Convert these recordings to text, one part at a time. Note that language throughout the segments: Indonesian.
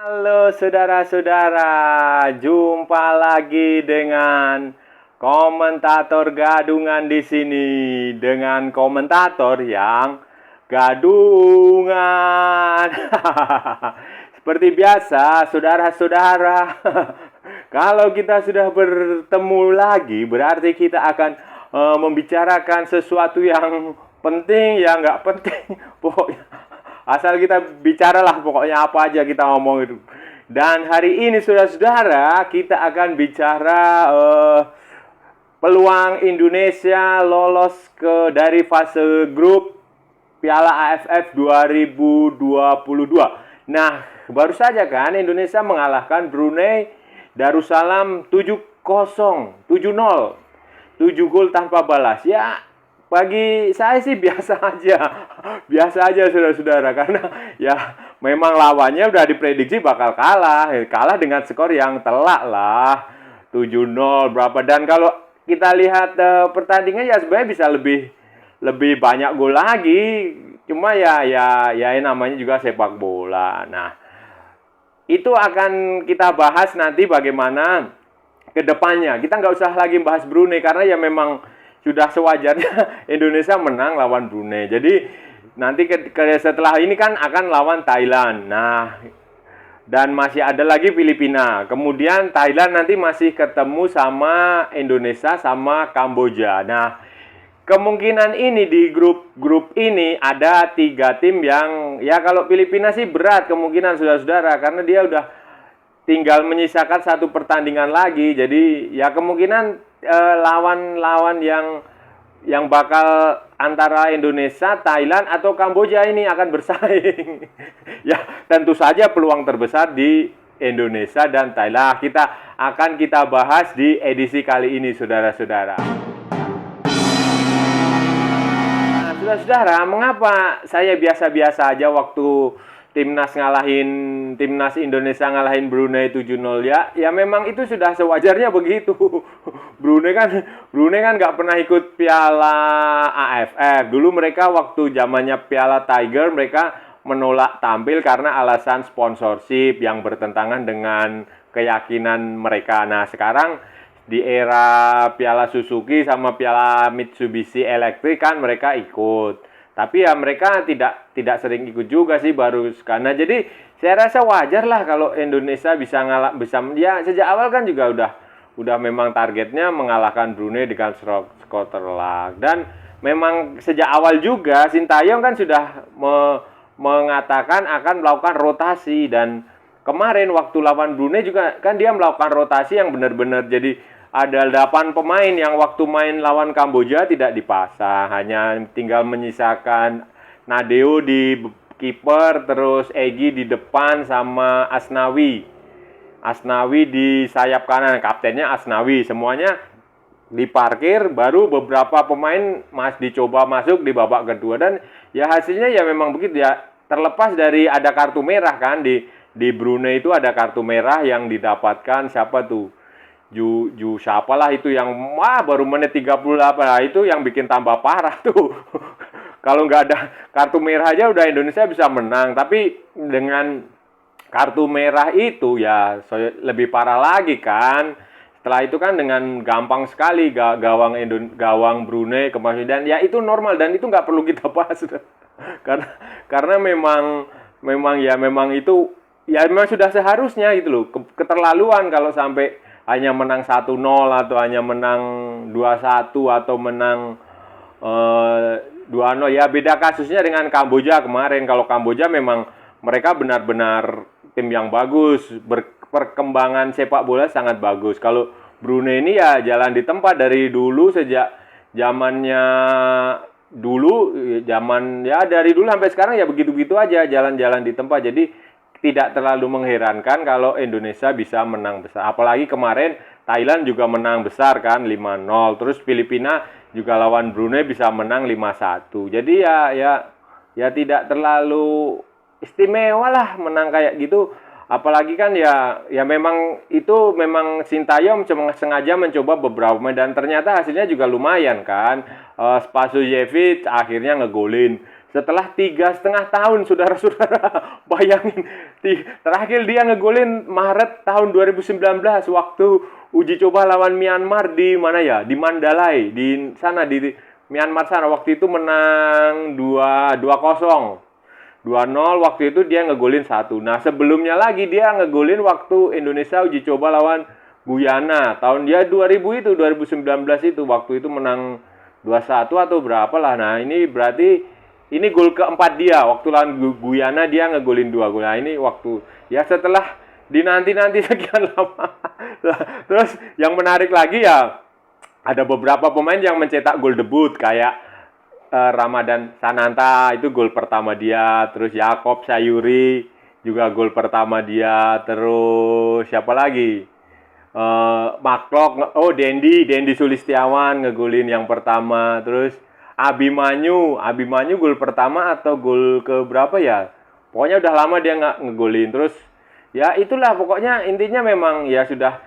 Halo saudara-saudara, jumpa lagi dengan komentator gadungan di sini dengan komentator yang gadungan. Seperti biasa, saudara-saudara, kalau kita sudah bertemu lagi, berarti kita akan membicarakan sesuatu yang penting, yang nggak penting, pokoknya asal kita bicaralah, pokoknya apa aja kita ngomong itu. Dan hari ini saudara-saudara, kita akan bicara peluang Indonesia lolos dari fase grup Piala AFF 2022. Nah, baru saja kan Indonesia mengalahkan Brunei Darussalam 7-0, 7-0. 7 gol tanpa balas. Ya, bagi saya sih biasa aja. Biasa aja saudara-saudara, karena ya memang lawannya udah diprediksi bakal kalah. Kalah dengan skor yang telak lah. 7-0 berapa, dan kalau kita lihat pertandingan ya sebenarnya bisa lebih banyak gol lagi. Cuma ya namanya juga sepak bola. Nah, itu akan kita bahas nanti bagaimana ke depannya. Kita nggak usah lagi bahas Brunei karena ya memang sudah sewajarnya Indonesia menang lawan Brunei. Jadi nanti setelah ini kan akan lawan Thailand. Nah, dan masih ada lagi Filipina. Kemudian Thailand nanti masih ketemu sama Indonesia sama Kamboja. Nah, kemungkinan ini di grup ini ada 3 tim yang ya kalau Filipina sih berat kemungkinan saudara-saudara karena dia udah tinggal menyisakan 1 pertandingan lagi. Jadi ya kemungkinan lawan-lawan yang bakal antara Indonesia, Thailand atau Kamboja ini akan bersaing. Ya, tentu saja peluang terbesar di Indonesia dan Thailand. Kita bahas di edisi kali ini saudara-saudara. Nah, saudara-saudara, mengapa saya biasa-biasa aja waktu timnas Indonesia ngalahin Brunei 7-0 ya memang itu sudah sewajarnya begitu. Brunei kan nggak pernah ikut Piala AFF. Dulu mereka waktu zamannya Piala Tiger mereka menolak tampil karena alasan sponsorship yang bertentangan dengan keyakinan mereka. Nah, sekarang di era Piala Suzuki sama Piala Mitsubishi Electric kan mereka ikut. Tapi ya mereka tidak sering ikut juga sih baru karena jadi saya rasa wajar lah kalau Indonesia bisa ya sejak awal kan juga udah memang targetnya mengalahkan Brunei dengan skor telak. Dan memang sejak awal juga Sintayong kan sudah mengatakan akan melakukan rotasi, dan kemarin waktu lawan Brunei juga kan dia melakukan rotasi yang benar-benar jadi ada 8 pemain yang waktu main lawan Kamboja tidak dipasang, hanya tinggal menyisakan Nadeo di kiper, terus Egy di depan sama Asnawi di sayap kanan, kaptennya Asnawi, semuanya diparkir, baru beberapa pemain dicoba masuk di babak kedua, dan ya hasilnya ya memang begitu ya, terlepas dari ada kartu merah kan di Brunei itu ada kartu merah yang didapatkan siapa tuh siapalah itu yang baru menit 38. Nah, itu yang bikin tambah parah tuh. Kalau nggak ada kartu merah aja udah Indonesia bisa menang, tapi dengan kartu merah itu ya lebih parah lagi kan. Setelah itu kan dengan gampang sekali gawang Brunei kemarin, dan ya itu normal dan itu nggak perlu kita bahas. karena memang itu ya memang sudah seharusnya gitu loh. Keterlaluan kalau sampai hanya menang 1-0 atau hanya menang 2-1 atau menang 2-0. Ya beda kasusnya dengan Kamboja kemarin. Kalau Kamboja memang mereka benar-benar tim yang bagus, perkembangan sepak bola sangat bagus. Kalau Brunei ini ya jalan di tempat dari dulu, sejak zamannya dari dulu sampai sekarang ya begitu-begitu aja, jalan-jalan di tempat. Jadi tidak terlalu mengherankan kalau Indonesia bisa menang besar. Apalagi kemarin Thailand juga menang besar kan 5-0. Terus Filipina juga lawan Brunei bisa menang 5-1. Jadi ya tidak terlalu istimewa lah menang kayak gitu. Apalagi kan ya memang itu memang Sintayong sengaja mencoba beberapa pemain dan ternyata hasilnya juga lumayan kan. Spasojevic akhirnya ngegolin setelah 3,5 tahun, saudara-saudara. Bayangin, terakhir dia ngegolin Maret tahun 2019 waktu uji coba lawan Myanmar di mana ya? Di Mandalay, di sana di Myanmar sana. Waktu itu menang 2-0. 2-0 waktu itu dia ngegolin 1. Nah, sebelumnya lagi dia ngegolin waktu Indonesia uji coba lawan Guyana. Tahun dia 2019 itu waktu itu menang 2-1 atau berapa lah. Nah, ini berarti ini gol keempat dia. Waktu lawan Guyana dia ngegolin 2 gol. Nah, ini waktu ya setelah dinanti-nanti sekian lama. Terus yang menarik lagi ya ada beberapa pemain yang mencetak gol debut kayak Ramadan Sananta itu gol pertama dia, terus Yakob Sayuri juga gol pertama dia, terus siapa lagi? Maklok, Dendi Sulistiawan ngegolin yang pertama, terus Abimanyu gol pertama atau gol ke berapa ya? Pokoknya udah lama dia nggak ngegolin. Terus ya itulah pokoknya intinya memang ya sudah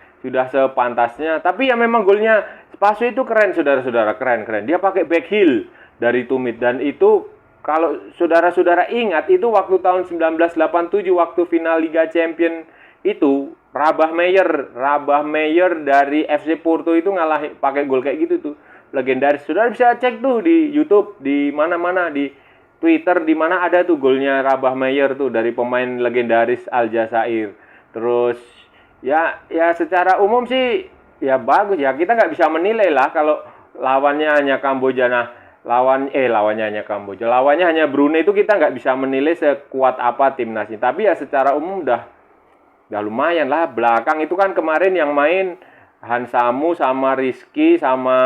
sepantasnya. Tapi ya memang golnya Spaso itu keren saudara-saudara, keren. Dia pakai back heel dari tumit dan itu kalau saudara-saudara ingat itu waktu tahun 1987 waktu final Liga Champion itu Rabah Meyer dari FC Porto itu ngalah pakai gol kayak gitu tuh. Legendaris. Saudara bisa cek tuh di YouTube, di mana-mana, di Twitter, di mana ada tuh golnya Rabah Meyer tuh dari pemain legendaris Aljazair. Terus ya secara umum sih ya bagus ya. Kita nggak bisa menilai lah kalau lawannya hanya Kamboja. Nah, lawannya hanya Kamboja. Lawannya hanya Brunei itu kita nggak bisa menilai sekuat apa timnasnya. Tapi ya secara umum udah lumayan lah. Belakang itu kan kemarin yang main Hansamu sama Rizky sama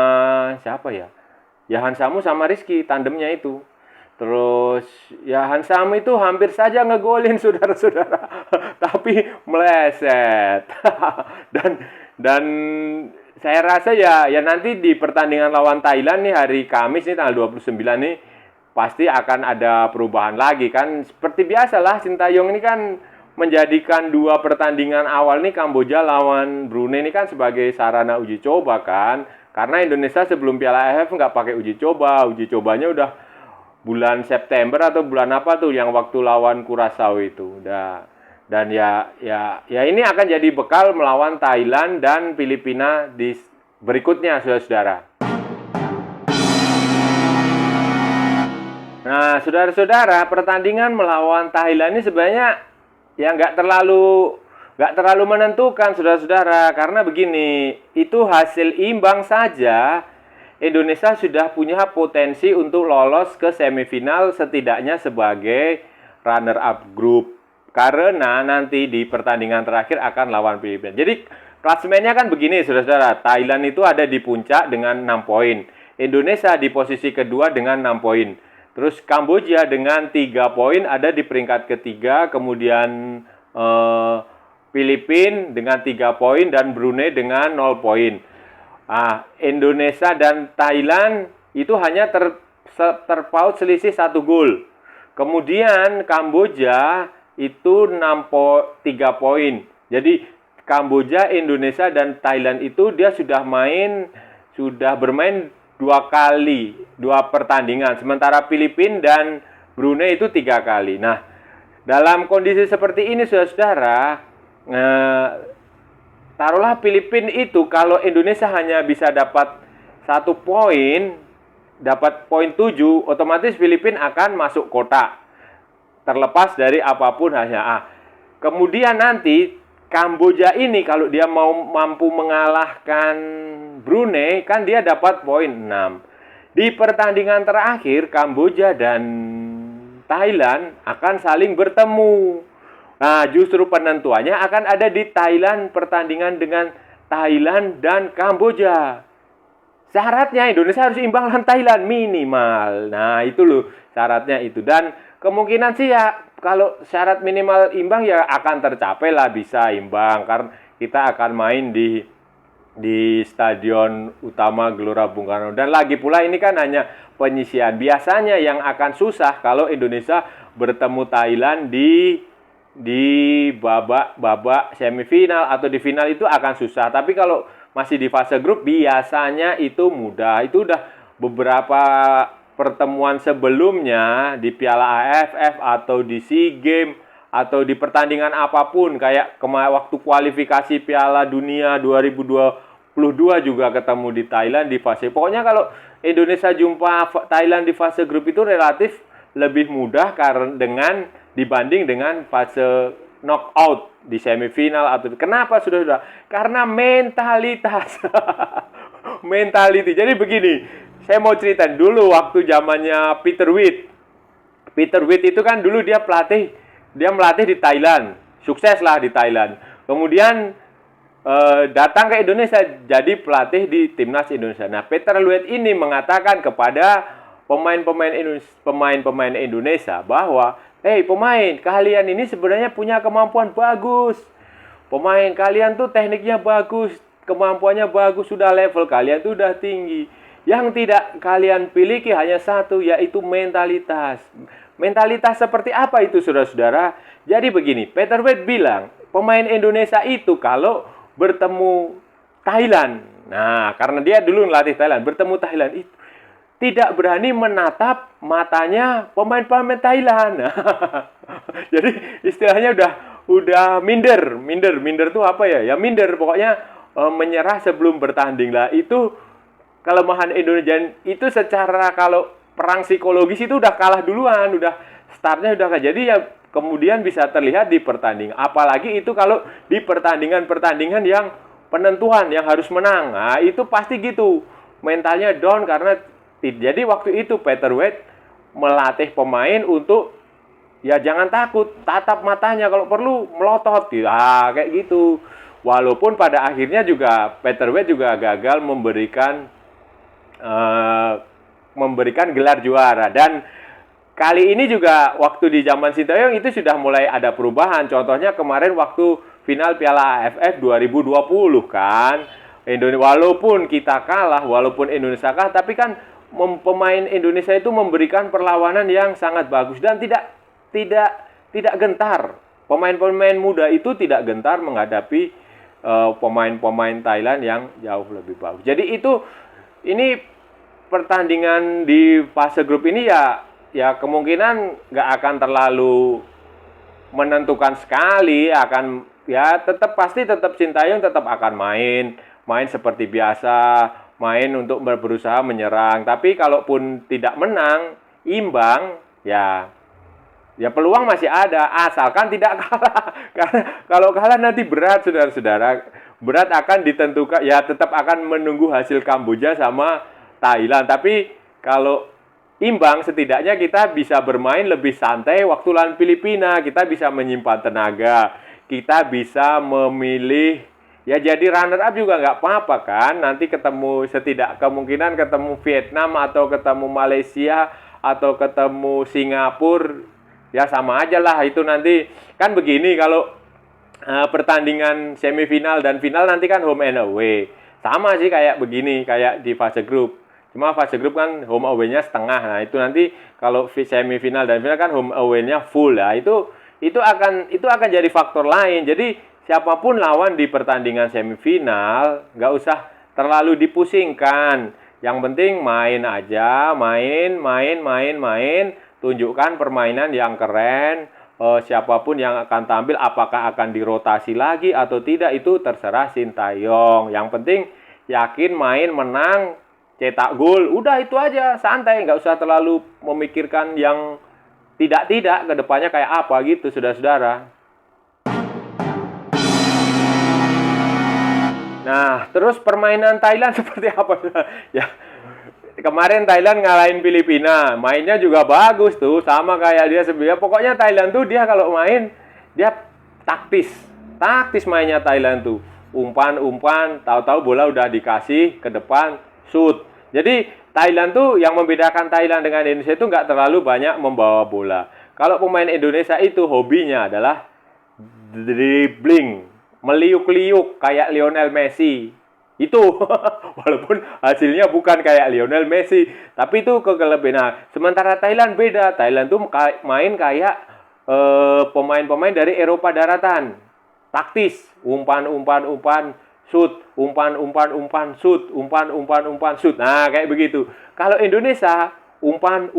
siapa ya? Ya Hansamu sama Rizky tandemnya itu. Terus ya Hansamu itu hampir saja ngegolin saudara-saudara, tapi meleset. dan saya rasa ya nanti di pertandingan lawan Thailand nih hari Kamis nih tanggal 29 nih pasti akan ada perubahan lagi kan. Seperti biasalah Sintayong ini kan menjadikan 2 pertandingan awal nih Kamboja lawan Brunei ini kan sebagai sarana uji coba kan. Karena Indonesia sebelum Piala AFF nggak pakai uji coba. Uji cobanya udah bulan September atau bulan apa tuh yang waktu lawan Curaçao itu. Dan ya ini akan jadi bekal melawan Thailand dan Filipina di berikutnya saudara-saudara. Nah, saudara-saudara, pertandingan melawan Thailand ini sebenarnya ya nggak terlalu menentukan saudara-saudara, karena begini, itu hasil imbang saja Indonesia sudah punya potensi untuk lolos ke semifinal setidaknya sebagai runner up grup, karena nanti di pertandingan terakhir akan lawan Filipina. Jadi klasemennya kan begini saudara-saudara, Thailand itu ada di puncak dengan 6 poin, Indonesia di posisi kedua dengan 6 poin. Terus Kamboja dengan 3 poin ada di peringkat ketiga, kemudian Filipina dengan 3 poin dan Brunei dengan 0 poin. Indonesia dan Thailand itu hanya terpaut selisih 1 gol. Kemudian Kamboja itu 3 poin. Jadi Kamboja, Indonesia dan Thailand itu dia sudah bermain 2 kali, 2 pertandingan. Sementara Filipina dan Brunei itu 3 kali. Nah, dalam kondisi seperti ini, saudara-saudara, taruhlah Filipina itu kalau Indonesia hanya bisa dapat 1 poin, dapat poin 7, otomatis Filipina akan masuk kotak. Terlepas dari apapun hasilnya. Kemudian nanti Kamboja ini kalau dia mau mampu mengalahkan Brunei, kan dia dapat poin 6. Di pertandingan terakhir, Kamboja dan Thailand akan saling bertemu. Nah, justru penentuannya akan ada di Thailand, pertandingan dengan Thailand dan Kamboja. Syaratnya Indonesia harus imbang dengan Thailand minimal. Nah, itu loh syaratnya itu. Dan kemungkinan sih ya kalau syarat minimal imbang ya akan tercapai lah, bisa imbang. Karena kita akan main di Stadion Utama Gelora Bung Karno. Dan lagi pula ini kan hanya penyisian. Biasanya yang akan susah kalau Indonesia bertemu Thailand di babak semifinal atau di final itu akan susah. Tapi kalau masih di fase grup biasanya itu mudah. Itu udah beberapa pertemuan sebelumnya di Piala AFF atau di SEA Games atau di pertandingan apapun, kayak waktu kualifikasi Piala Dunia 2022 juga ketemu di Thailand di fase. Pokoknya kalau Indonesia jumpa Thailand di fase grup itu relatif lebih mudah karena dibanding dengan fase knockout di semifinal atau kenapa sudah karena mentalitas. Mentality. Jadi begini, saya mau cerita dulu waktu zamannya Peter Witt. Peter Witt itu kan dulu dia melatih di Thailand, sukses lah di Thailand. Kemudian datang ke Indonesia jadi pelatih di timnas Indonesia. Nah, Peter Witt ini mengatakan kepada pemain-pemain Indonesia bahwa, pemain, kalian ini sebenarnya punya kemampuan bagus. Pemain kalian tuh tekniknya bagus, kemampuannya bagus, sudah level kalian tuh udah tinggi. Yang tidak kalian piliki hanya satu, yaitu mentalitas. Mentalitas seperti apa itu, saudara-saudara? Jadi begini, Peter Witt bilang, pemain Indonesia itu kalau bertemu Thailand, nah karena dia dulu ngelatih Thailand, bertemu Thailand itu tidak berani menatap matanya pemain-pemain Thailand. Jadi istilahnya udah minder tuh apa ya? Ya minder, pokoknya menyerah sebelum bertanding lah. Itu kelemahan Indonesia itu secara kalau perang psikologis itu udah kalah duluan, udah startnya udah kalah. Jadi ya kemudian bisa terlihat di pertandingan. Apalagi itu kalau di pertandingan yang penentuan yang harus menang. Nah, itu pasti gitu. Mentalnya down karena jadi waktu itu Peter Witt melatih pemain untuk ya jangan takut, tatap matanya, kalau perlu melotot. Kayak gitu. Walaupun pada akhirnya juga Peter Witt juga gagal memberikan gelar juara. Dan kali ini juga waktu di zaman Sintayong itu sudah mulai ada perubahan. Contohnya kemarin waktu final Piala AFF 2020 kan. Walaupun kita kalah, walaupun Indonesia kalah, tapi kan pemain Indonesia itu memberikan perlawanan yang sangat bagus dan tidak gentar. Pemain-pemain muda itu tidak gentar menghadapi pemain-pemain Thailand yang jauh lebih bagus. Jadi ini pertandingan di fase grup ini ya kemungkinan nggak akan terlalu menentukan sekali, akan ya pasti Sintayong tetap akan main seperti biasa, main untuk berusaha menyerang. Tapi kalaupun tidak menang, imbang, ya peluang masih ada, asalkan tidak kalah. Karena kalau kalah nanti berat, saudara-saudara. Berat akan ditentukan, ya tetap akan menunggu hasil Kamboja sama Thailand. Tapi kalau imbang, setidaknya kita bisa bermain lebih santai. Waktu lawan Filipina, kita bisa menyimpan tenaga. Kita bisa memilih, ya jadi runner up juga nggak apa-apa kan. Nanti kemungkinan ketemu Vietnam atau ketemu Malaysia atau ketemu Singapura, ya sama aja lah. Itu nanti kan begini, kalau pertandingan semifinal dan final nanti kan home and away. Sama sih kayak begini, kayak di fase grup. Cuma fase grup kan home away-nya setengah. Nah, itu nanti kalau semifinal dan final kan home away-nya full ya. Itu akan jadi faktor lain. Jadi siapapun lawan di pertandingan semifinal, nggak usah terlalu dipusingkan. Yang penting main aja, main. Tunjukkan permainan yang keren. Siapapun yang akan tampil, apakah akan dirotasi lagi atau tidak, itu terserah Sintayong. Yang penting yakin main, menang, cetak gol. Udah itu aja, santai. Nggak usah terlalu memikirkan yang tidak-tidak, kedepannya kayak apa gitu, saudara-saudara. Nah, terus permainan Thailand seperti apa? Ya, kemarin Thailand ngalahin Filipina, mainnya juga bagus tuh, sama kayak dia sebelumnya. Pokoknya Thailand tuh dia kalau main, dia taktis mainnya Thailand tuh. Umpan, tahu-tahu bola udah dikasih ke depan, shoot. Jadi Thailand tuh yang membedakan Thailand dengan Indonesia itu nggak terlalu banyak membawa bola. Kalau pemain Indonesia itu hobinya adalah dribbling, meliuk-liuk kayak Lionel Messi. Itu walaupun hasilnya bukan kayak Lionel Messi, tapi itu kekelebihan. Nah, sementara Thailand beda. Thailand tuh main kayak pemain-pemain dari Eropa daratan. Taktis, umpan, shoot, umpan, shoot. Nah, kayak begitu. Kalau Indonesia, umpan,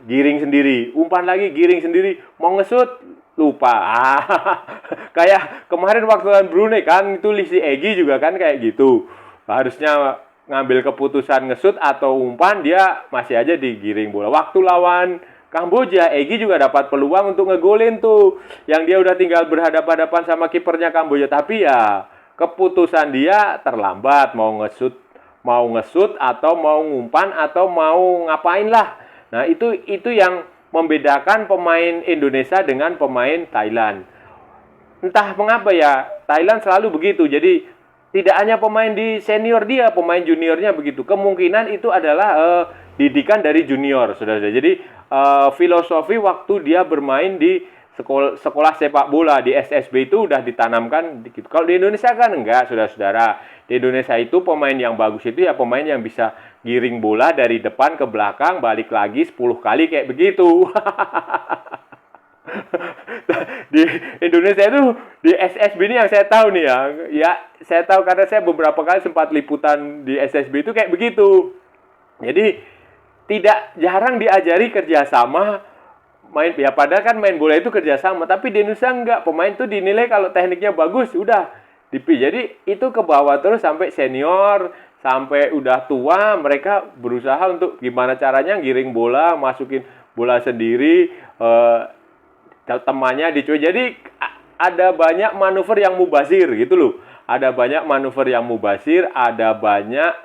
giring sendiri. Umpan lagi, giring sendiri. Mau nge-shoot, lupa. Kayak kemarin waktu lawan Brunei kan itu si Egy juga kan kayak gitu. Harusnya ngambil keputusan ngesut atau umpan, dia masih aja digiring bola. Waktu lawan Kamboja, Egy juga dapat peluang untuk ngegolin tuh. Yang dia udah tinggal berhadapan-hadapan sama kipernya Kamboja, tapi ya keputusan dia terlambat mau ngesut atau mau ngumpan atau mau ngapain lah. Nah, itu yang membedakan pemain Indonesia dengan pemain Thailand. Entah mengapa ya, Thailand selalu begitu. Jadi tidak hanya pemain di senior dia, pemain juniornya begitu. Kemungkinan itu adalah didikan dari junior, saudara. Jadi filosofi waktu dia bermain di sekolah sepak bola di SSB itu udah ditanamkan. Kalau di Indonesia kan enggak, saudara-saudara. Di Indonesia itu pemain yang bagus itu ya pemain yang bisa giring bola dari depan ke belakang, balik lagi 10 kali kayak begitu. Di Indonesia itu di SSB ini yang saya tahu nih ya saya tahu karena saya beberapa kali sempat liputan di SSB itu kayak begitu. Jadi tidak jarang diajari kerjasama main, ya padahal kan main bola itu kerjasama, tapi di Indonesia enggak, pemain tuh dinilai kalau tekniknya bagus udah jadi itu ke bawah terus sampai senior, sampai udah tua mereka berusaha untuk gimana caranya giring bola, masukin bola sendiri, temannya dicuci. Jadi ada banyak manuver yang mubazir gitu loh. Ada banyak manuver yang mubazir, ada banyak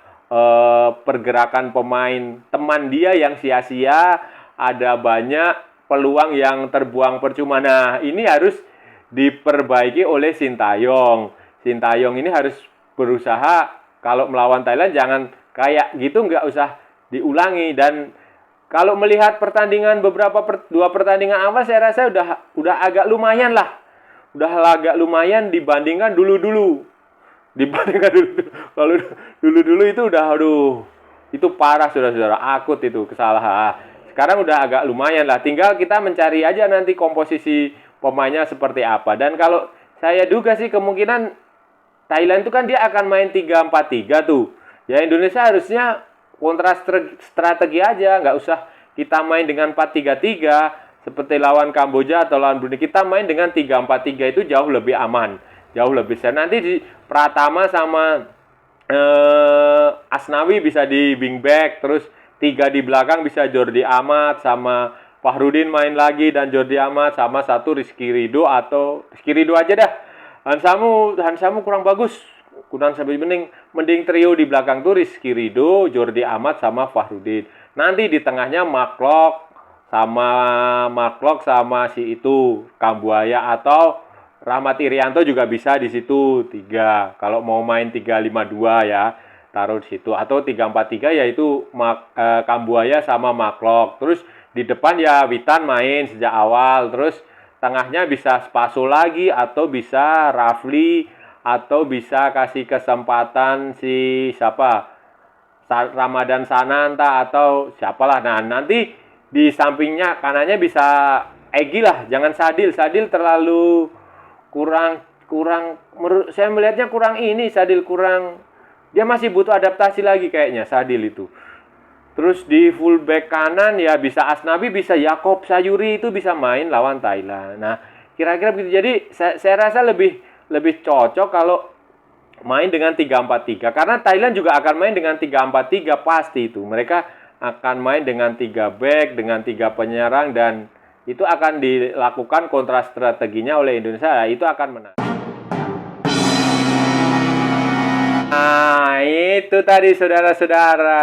pergerakan pemain teman dia yang sia-sia, ada banyak peluang yang terbuang percuma. Nah, ini harus diperbaiki oleh Sintayong. Sintayong ini harus berusaha kalau melawan Thailand jangan kayak gitu, nggak usah diulangi. Dan kalau melihat pertandingan dua pertandingan awal, saya rasa udah agak lumayan lah. Udah agak lumayan dibandingkan dulu-dulu. Kalau dulu-dulu itu udah itu parah, saudara-saudara, akut itu kesalahan. Sekarang udah agak lumayan lah. Tinggal kita mencari aja nanti komposisi pemainnya seperti apa. Dan kalau saya duga sih kemungkinan Thailand itu kan dia akan main 3-4-3 tuh. Ya Indonesia harusnya kontra strategi aja, nggak usah kita main dengan 4-3-3 seperti lawan Kamboja atau lawan Brunei. Kita main dengan 3-4-3 itu jauh lebih aman, jauh lebih sehat. Nanti di Pratama sama Asnawi bisa di wingback, terus 3 di belakang bisa Jordi Amat sama Fahrudin main lagi, dan Jordi Amat sama satu Rizky Ridho atau Rizky Ridho aja dah. Hansamu kurang bagus. Kurang sampai mending trio di belakang tuh Rizky Ridho, Jordi Amat sama Fahrudin. Nanti di tengahnya Maklok sama si itu Kambuaya atau Rahmat Irianto juga bisa di situ 3. Kalau mau main 3-5-2 ya, taruh di situ, atau 3-4-3 yaitu Kambuaya sama Maklok. Terus di depan ya Witan main sejak awal, terus tengahnya bisa Spaso lagi, atau bisa Rafli, atau bisa kasih kesempatan si siapa, Ramadan Sananta atau siapalah. Nah nanti di sampingnya kanannya bisa Egy lah, jangan Sadil terlalu kurang saya melihatnya kurang Sadil kurang, dia masih butuh adaptasi lagi kayaknya Sadil itu. Terus di fullback kanan ya bisa Asnawi, bisa Yakob Sayuri, itu bisa main lawan Thailand. Nah, kira-kira begitu. Jadi saya rasa lebih cocok kalau main dengan 3-4-3. Karena Thailand juga akan main dengan 3-4-3 pasti itu. Mereka akan main dengan 3 back, dengan 3 penyerang, dan itu akan dilakukan kontra strateginya oleh Indonesia. Itu akan menang. Nah, itu tadi saudara-saudara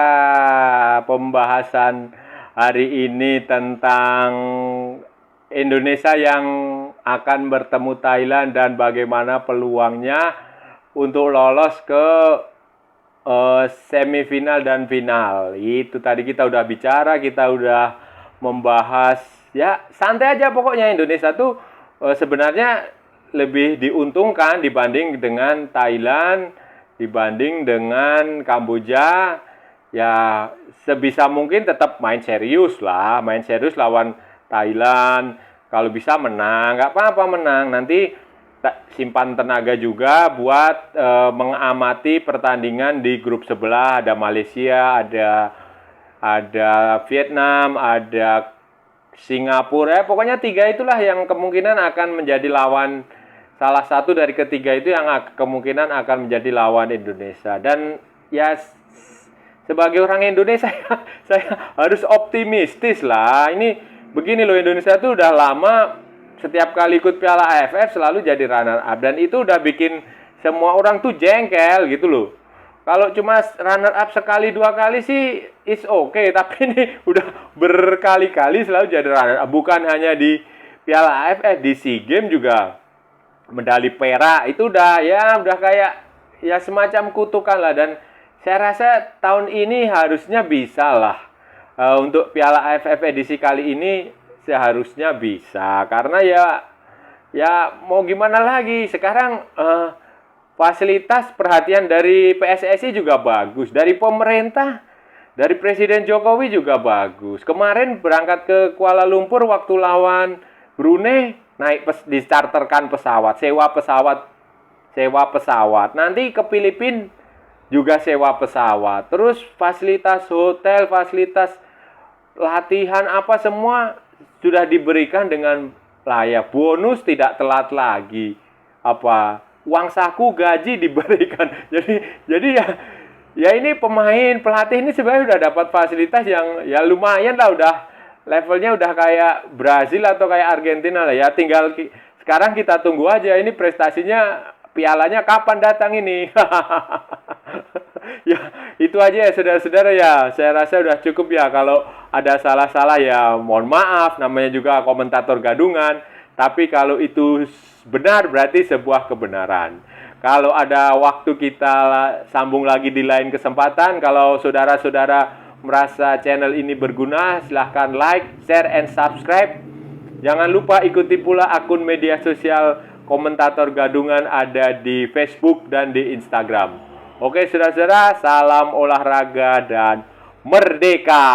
pembahasan hari ini tentang Indonesia yang akan bertemu Thailand dan bagaimana peluangnya untuk lolos ke semifinal dan final. Itu tadi kita udah bicara, kita udah membahas, ya santai aja pokoknya. Indonesia tuh sebenarnya lebih diuntungkan dibanding dengan Thailand, dibanding dengan Kamboja. Ya sebisa mungkin tetap main serius lawan Thailand. Kalau bisa menang, nggak apa-apa menang. Nanti simpan tenaga juga buat mengamati pertandingan di grup sebelah. Ada Malaysia, ada Vietnam, ada Singapura, pokoknya 3 itulah yang kemungkinan akan menjadi lawan, salah satu dari ketiga itu yang kemungkinan akan menjadi lawan Indonesia. Dan ya sebagai orang Indonesia saya harus optimistis lah. Ini begini loh, Indonesia tuh udah lama setiap kali ikut Piala AFF selalu jadi runner up, dan itu udah bikin semua orang tuh jengkel gitu loh. Kalau cuma runner up sekali dua kali sih is okay, tapi ini udah berkali-kali selalu jadi runner up. Bukan hanya di Piala AFF, di SEA Games juga medali perak. Itu udah kayak ya semacam kutukan lah. Dan saya rasa tahun ini harusnya bisa lah. Untuk Piala AFF edisi kali ini seharusnya bisa, karena ya mau gimana lagi sekarang. Fasilitas perhatian dari PSSI juga bagus, dari pemerintah, dari Presiden Jokowi juga bagus. Kemarin berangkat ke Kuala Lumpur waktu lawan Brunei, dicarterkan pesawat, sewa pesawat. Nanti ke Filipina juga sewa pesawat. Terus fasilitas hotel, fasilitas latihan apa semua sudah diberikan dengan layak. Bonus tidak telat lagi. Uang saku gaji diberikan. Jadi ya ini pemain, pelatih ini sebenarnya udah dapat fasilitas yang ya lumayan lah, udah levelnya udah kayak Brazil atau kayak Argentina lah ya. Tinggal sekarang kita tunggu aja ini prestasinya, pialanya kapan datang ini. Ya itu aja ya saudara-saudara ya. Saya rasa udah cukup ya. Kalau ada salah-salah ya mohon maaf, namanya juga komentator gadungan. Tapi kalau itu benar berarti sebuah kebenaran. Kalau ada waktu kita sambung lagi di lain kesempatan. Kalau saudara-saudara merasa channel ini berguna, silahkan like, share, and subscribe. Jangan lupa ikuti pula akun media sosial komentator gadungan ada di Facebook dan di Instagram. Oke saudara-saudara, salam olahraga dan merdeka.